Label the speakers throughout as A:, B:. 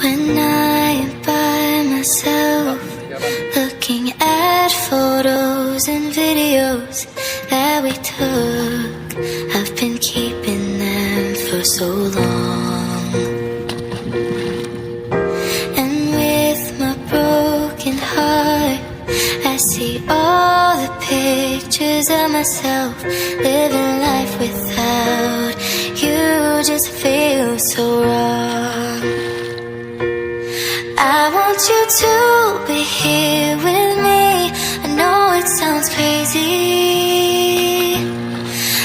A: When I am by myself, looking at photos and videos that we took, I've been keeping them for so long. And with my broken heart, I see all the pictures of myself living life without you. Just feels so wrong. I want you to be here with me. I know it sounds crazy.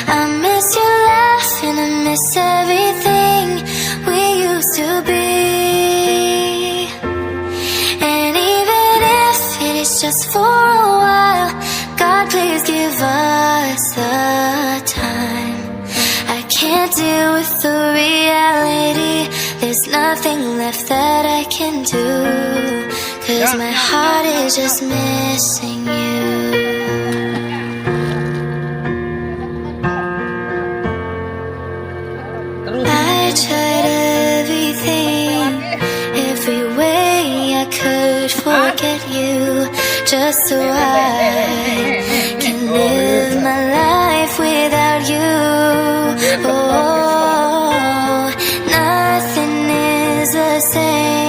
A: I miss your laugh and I miss everything we used to be. And even if it is just for a while, God, please give us the time. I can't deal with the reality. There's nothing left that I can do, 'cause my heart is just missing you. I tried everything, every way I could forget you, just so I can live my life without you. Oh, nothing is the same.